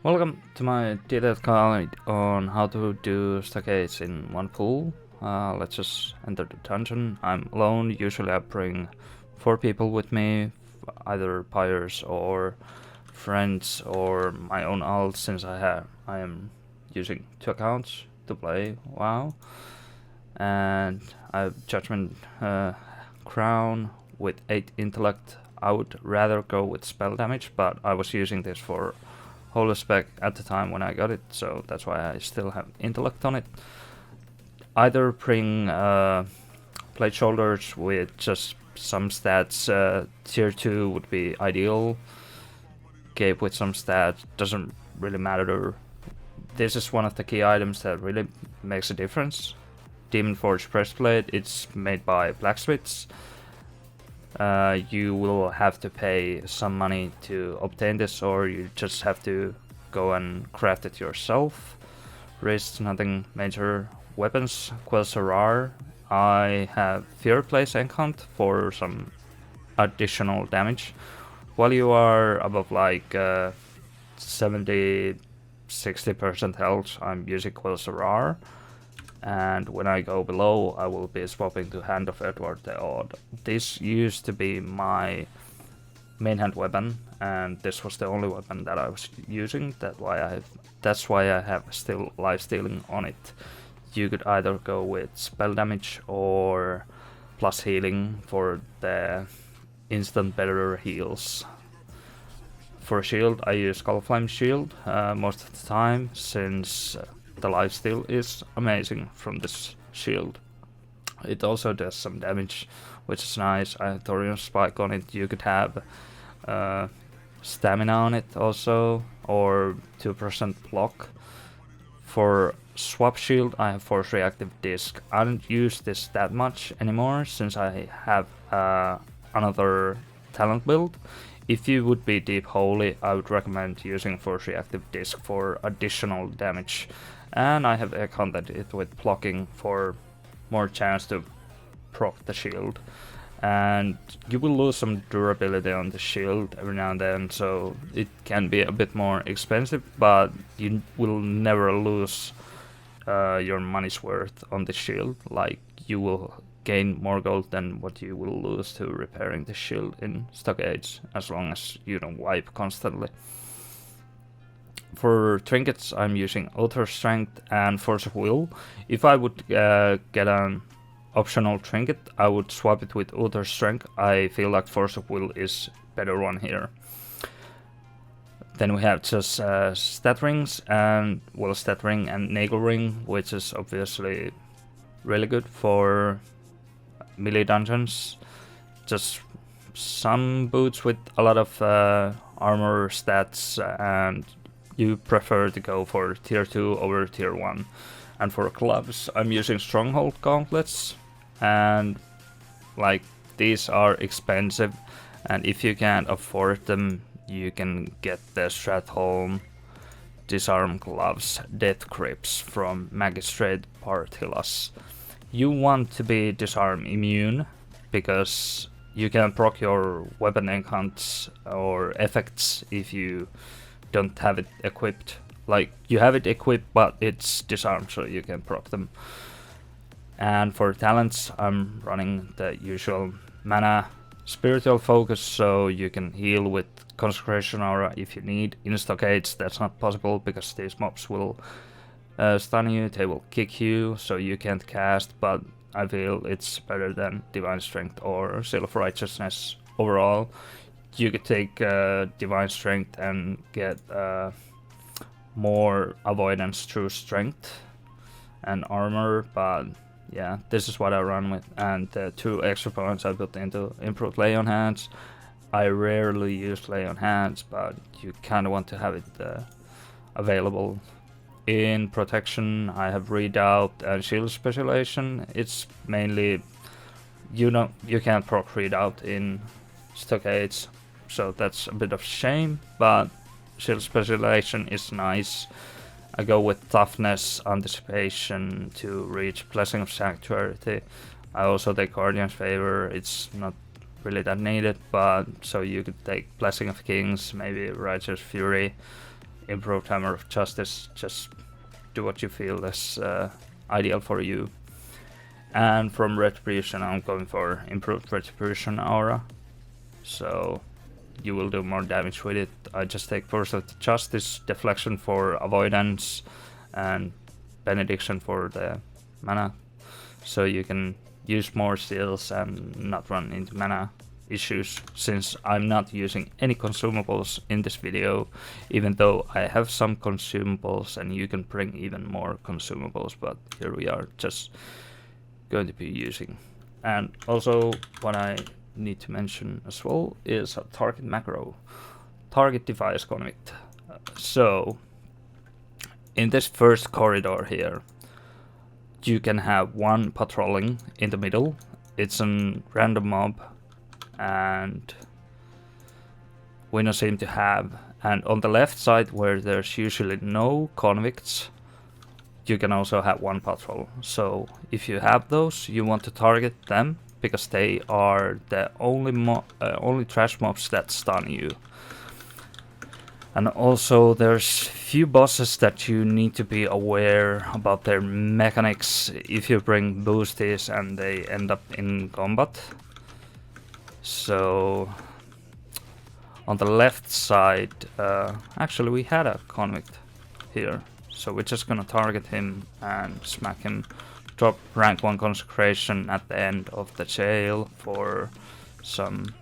Welcome to my detailed guide on how to do stockades in Onepull. Let's just enter the dungeon. I'm alone. Usually I bring 4 people with me, either buyers or friends or my own alt, since I am using 2 accounts to play WoW. And I have Judgment Crown with 8 intellect. I would rather go with spell damage, but I was using this for Holy spec at the time when I got it, so that's why I still have intellect on it. Either bring plate shoulders with just some stats. Tier 2 would be ideal. Cape with some stats doesn't really matter. This is one of the key items that really makes a difference. Demon Forge breastplate, it's made by blacksmiths. You will have to pay some money to obtain this, or you just have to go and craft it yourself. Wrist, nothing major. Weapons, quells are rare. I have Fear Place Enchant for some additional damage. While you are above like 70-60% health, I'm using quells are rare. And when I go below, I will be swapping to Hand of Edward the Odd. This used to be my main hand weapon, and this was the only weapon that I was using. That's why I have still life stealing on it. You could either go with spell damage or plus healing for the instant better heals. For shield, I use Skullflame shield most of the time, since the lifesteal is amazing from this shield. It also does some damage, which is nice. I have Thorium Spike on it. You could have stamina on it also, or 2% block. For swap shield, I have Force Reactive Disc. I don't use this that much anymore, since I have another talent build. If you would be deep holy, I would recommend using Force Reactive Disc for additional damage. And I have accounted it with blocking for more chance to proc the shield. And you will lose some durability on the shield every now and then, so it can be a bit more expensive, but you will never lose your money's worth on the shield. Like, you will gain more gold than what you will lose to repairing the shield in Stockade, as long as you don't wipe constantly. For trinkets, I'm using Author Strength and Force of Will. If I would get an optional trinket, I would swap it with Author Strength. I feel like Force of Will is better one here. Then we have just stat rings, and stat ring and nagle ring, which is obviously really good for melee dungeons. Just some boots with a lot of armor stats, and you prefer to go for tier 2 over tier 1. And for gloves, I'm using Stronghold gauntlets, and like, these are expensive, and if you can't afford them, you can get the Stratholm Disarm Gloves Death Grips from Magistrate Partilas. You want to be disarm immune, because you can proc your weapon enchants or effects if you don't have it equipped. Like, you have it equipped, but it's disarmed, so you can proc them. And for talents, I'm running the usual mana spiritual focus, so you can heal with Consecration Aura if you need. In Stockades, that's not possible, because these mobs will stun you, they will kick you, so you can't cast, but I feel it's better than Divine Strength or Seal of Righteousness overall. You could take Divine Strength and get more avoidance through Strength and Armor, but yeah, this is what I run with. And the 2 extra points I put into Improved Lay on Hands. I rarely use Lay on Hands, but you kind of want to have it available. In Protection, I have Redoubt and Shield Specialization. It's mainly, you can't proc Redoubt in Stockades, so that's a bit of a shame, but Shield Specialization is nice. I go with Toughness, Anticipation to reach Blessing of Sanctuary. I also take Guardian's Favor. It's not really that needed, but so you could take Blessing of Kings, maybe Righteous Fury. improved Hammer of Justice. Just do what you feel is ideal for you. And from Retribution, I'm going for improved Retribution Aura. So you will do more damage with it. I just take Force of Justice, Deflection for Avoidance, and Benediction for the mana. So you can use more seals and not run into mana issues, since I'm not using any consumables in this video, even though I have some consumables and you can bring even more consumables, but here we are just going to be using. And also what I need to mention as well is a target macro, target device convict. So in this first corridor here, you can have one patrolling in the middle. It's a random mob, and we don't seem to have. And on the left side, where there's usually no convicts, you can also have one patrol. So if you have those, you want to target them, because they are the only trash mobs that stun you. And also there's few bosses that you need to be aware about their mechanics if you bring boosties and they end up in combat. So on the left side, actually we had a convict here, so we're just gonna target him and smack him. Drop rank 1 consecration at the end of the jail for some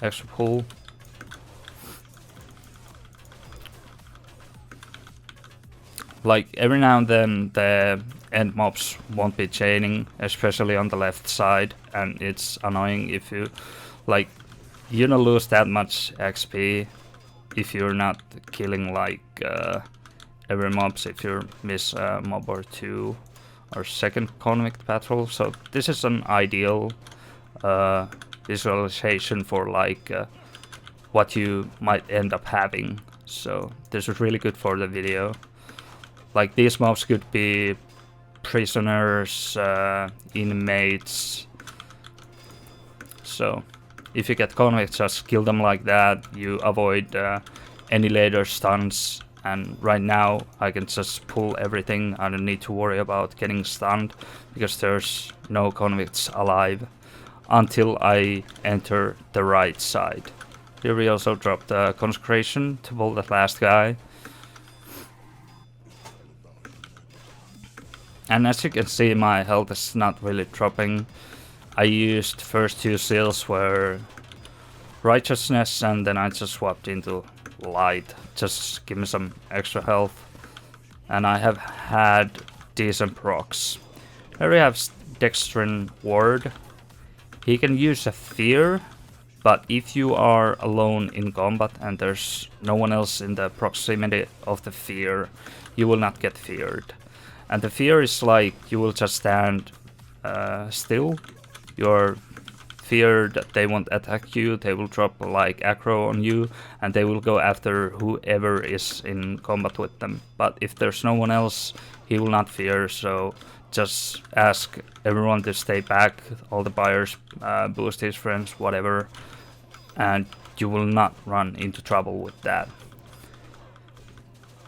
extra pull. Like every now and then the end mobs won't be chaining, especially on the left side, and it's annoying if you like, you don't lose that much XP if you're not killing like every mobs, if you miss a mob or two or second convict patrol. So this is an ideal visualization for like what you might end up having. So this is really good for the video. Like these mobs could be prisoners, inmates. So if you get convicts, just kill them like that. You avoid any later stuns. And right now I can just pull everything. I don't need to worry about getting stunned, because there's no convicts alive until I enter the right side. Here we also drop the consecration to pull that last guy. And as you can see, my health is not really dropping. I used first two seals were righteousness, and then I just swapped into light, just give me some extra health. And I have had decent procs. Here we have Dextrin Ward. He can use a fear, but if you are alone in combat and there's no one else in the proximity of the fear, you will not get feared. And the fear is like, you will just stand still. You're feared that they won't attack you, they will drop like aggro on you, and they will go after whoever is in combat with them. But if there's no one else, he will not fear, so just ask everyone to stay back, all the buyers, boost his friends, whatever, and you will not run into trouble with that.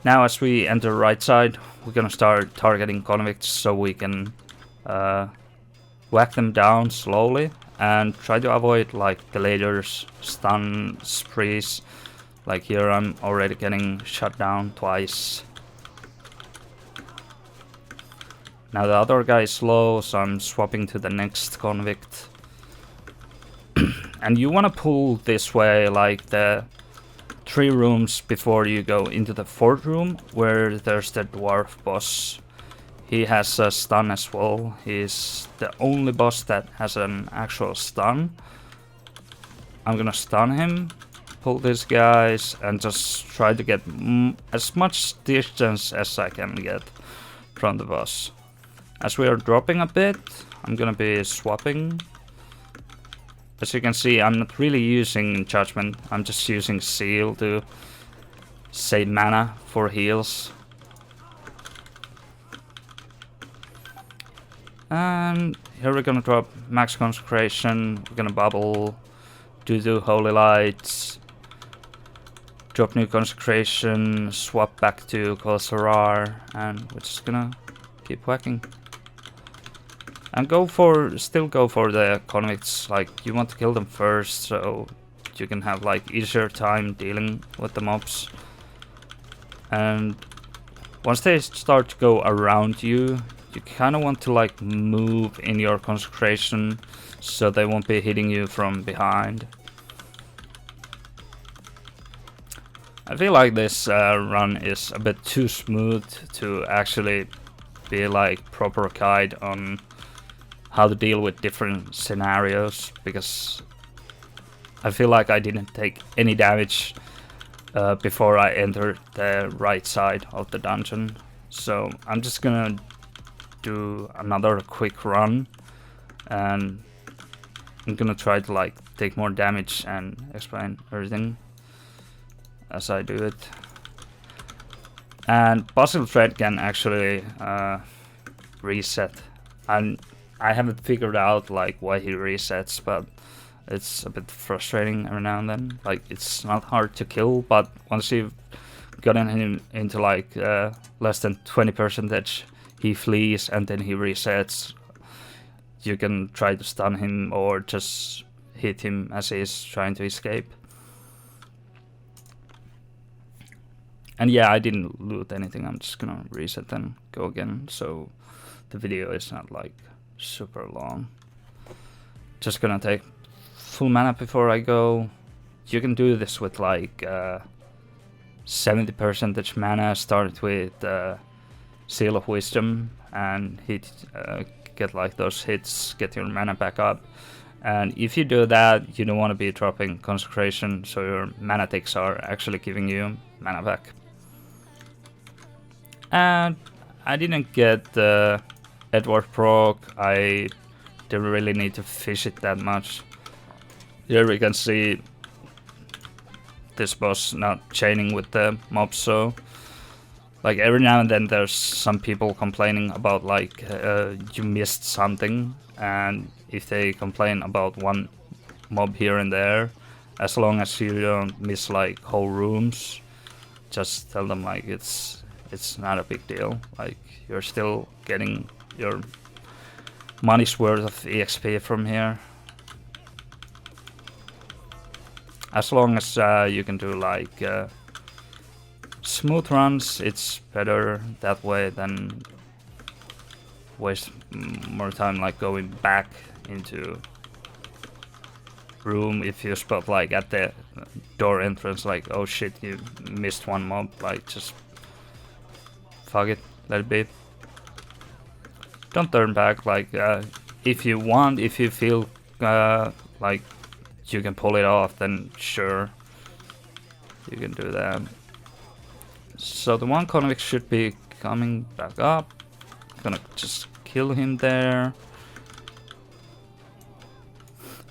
Now as we enter right side, we're gonna start targeting convicts so we can whack them down slowly and try to avoid like the later stun sprees. Like here I'm already getting shut down twice. Now the other guy is low, so I'm swapping to the next convict. And you wanna pull this way, like the 3 rooms before you go into the 4th room, where there's the dwarf boss. He has a stun as well. He's the only boss that has an actual stun. I'm gonna stun him, pull these guys, and just try to get as much distance as I can get from the boss. As we are dropping a bit, I'm gonna be swapping. As you can see, I'm not really using Judgment, I'm just using Seal to save mana for heals. And here we're gonna drop Max Consecration, we're gonna bubble, do Holy Lights, drop new consecration, swap back to Kolsarar, and we're just gonna keep whacking. And still go for the convicts, like you want to kill them first so you can have like easier time dealing with the mobs. And once they start to go around you, you kind of want to like move in your consecration so they won't be hitting you from behind. I feel like this run is a bit too smooth to actually be like proper guide on how to deal with different scenarios, because I feel like I didn't take any damage before I entered the right side of the dungeon. So I'm just gonna do another quick run, and I'm gonna try to like take more damage and explain everything as I do it. And Puzzle Thread can actually reset, and I haven't figured out like why he resets, but it's a bit frustrating every now and then. Like, it's not hard to kill, but once you've gotten him into like less than 20%, he flees and then he resets. You can try to stun him or just hit him as he's trying to escape. And yeah, I didn't loot anything. I'm just gonna reset and go again, so the video is not like super long. Just gonna take full mana before I go. You can do this with like 70% mana, start with Seal of Wisdom and get like those hits, get your mana back up. And if you do that, you don't want to be dropping Consecration, so your mana ticks are actually giving you mana back. And I didn't get the Edward proc. I didn't really need to fish it that much. Here we can see this boss not chaining with the mobs, so like every now and then there's some people complaining about like you missed something, and if they complain about one mob here and there, as long as you don't miss like whole rooms, just tell them like it's not a big deal. Like, you're still getting your money's worth of EXP from here. As long as you can do like smooth runs, it's better that way than waste more time like going back into room if you spot like at the door entrance like, oh shit, you missed one mob. Like, just fuck it, let it be. Don't turn back. Like, if you want, if you feel like you can pull it off, then sure, you can do that. So the one convict should be coming back up. Gonna just kill him there.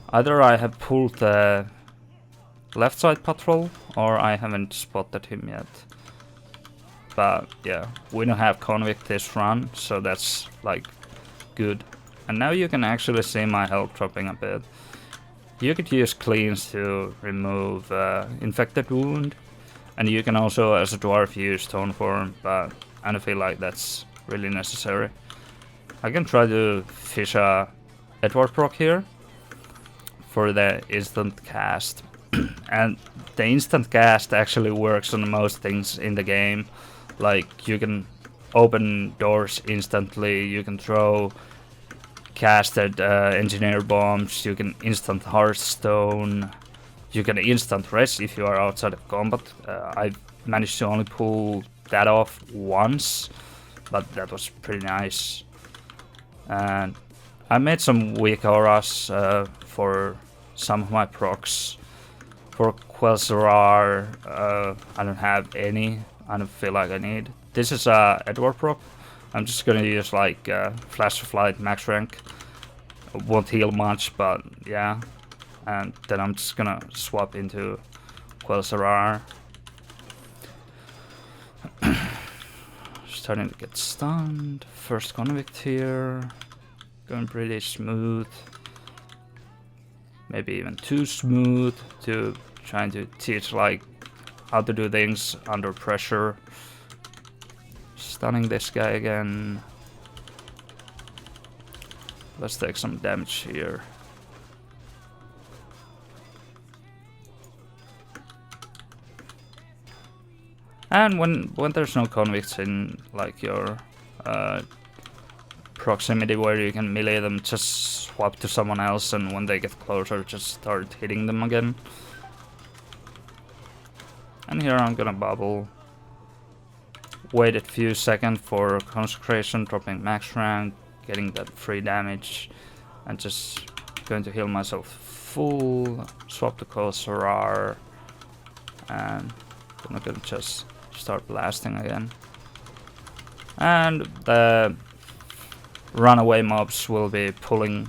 Either I have pulled the left side patrol or I haven't spotted him yet. But yeah, we don't have convict this run, so that's like good. And now you can actually see my health dropping a bit. You could use cleans to remove infected wound, and you can also as a dwarf use stone form, but I don't feel like that's really necessary. I can try to fish a Edward proc here for the instant cast. And the instant cast actually works on most things in the game. Like, you can open doors instantly, you can throw casted engineer bombs, you can instant hearthstone, you can instant rest if you are outside of combat. I managed to only pull that off once, but that was pretty nice. And I made some weak auras for some of my procs. For Quel'Serrar, I don't have any. I don't feel like I need. This is a Edward proc. I'm just gonna use like Flash of Light max rank. Won't heal much, but yeah. And then I'm just gonna swap into Quel'Serrar. Starting to get stunned. First convict here. Going pretty smooth. Maybe even too smooth to trying to teach like how to do things under pressure. Stunning this guy again. Let's take some damage here. And when there's no convicts in like your proximity where you can melee them, just swap to someone else, and when they get closer, just start hitting them again. And here I'm gonna bubble. Wait a few seconds for consecration, dropping max rank, getting that free damage, and just going to heal myself full. Swap to Kosarar, and I'm gonna just start blasting again. And the runaway mobs will be pulling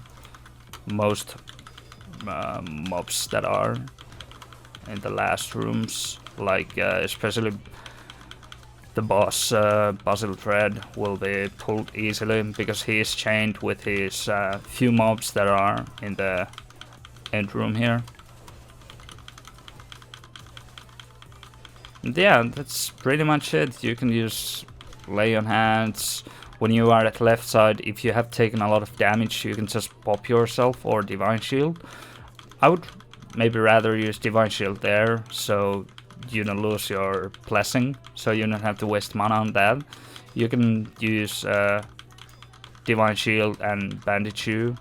most mobs that are in the last rooms, like especially the boss Basil Dread will be pulled easily because he is chained with his few mobs that are in the end room here. And yeah, that's pretty much it. You can use Lay on Hands. When you are at left side, if you have taken a lot of damage, you can just pop yourself or Divine Shield. I would maybe rather use Divine Shield there, so you don't lose your blessing, so you don't have to waste mana on that. You can use Divine Shield and Bandage you,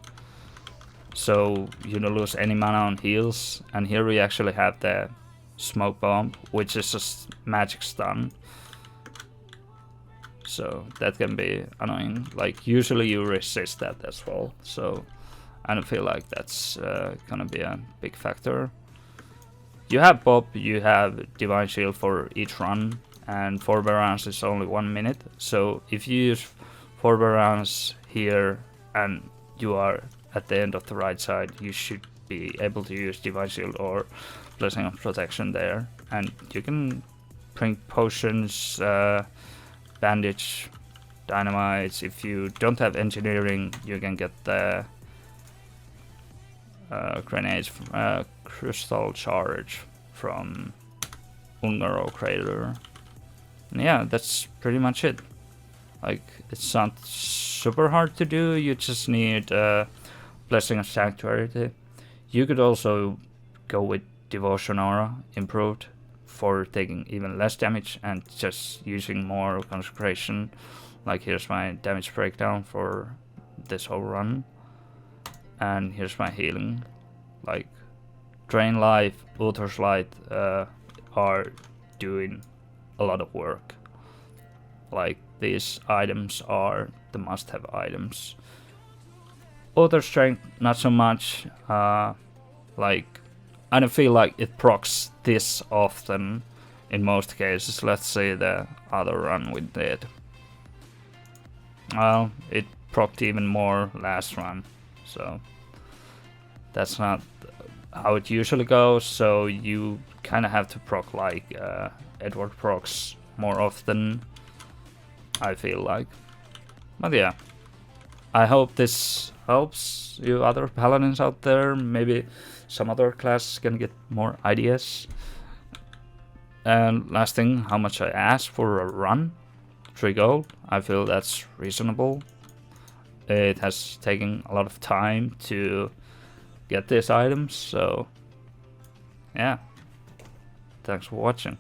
so you don't lose any mana on heals. And here we actually have the Smoke Bomb, which is a magic stun, so that can be annoying. Like usually you resist that as well, so I don't feel like that's gonna be a big factor. You have Pop, you have Divine Shield for each run, and Forbearance is only 1 minute, so if you use Forbearance here and you are at the end of the right side, you should be able to use Divine Shield or Blessing of Protection there, and you can drink potions, bandage, dynamites. If you don't have engineering, you can get the grenades, crystal charge from Ungaro Crater. And yeah, that's pretty much it. Like, it's not super hard to do, you just need Blessing of Sanctuary. You could also go with Devotion Aura improved for taking even less damage and just using more Consecration. Like, here's my damage breakdown for this whole run, and here's my healing. Like, Drain Life, Uther's Light are doing a lot of work. Like, these items are the must-have items. Uther Strength, not so much. Like, I don't feel like it procs this often in most cases. Let's say the other run we did. Well, it procced even more last run, so that's not how it usually goes. So you kind of have to proc like Edward procs more often, I feel like. But yeah, I hope this helps you other paladins out there. Maybe some other classes can get more ideas. And last thing, how much I ask for a run? 3 gold. I feel that's reasonable. It has taken a lot of time to get these items, so yeah. Thanks for watching.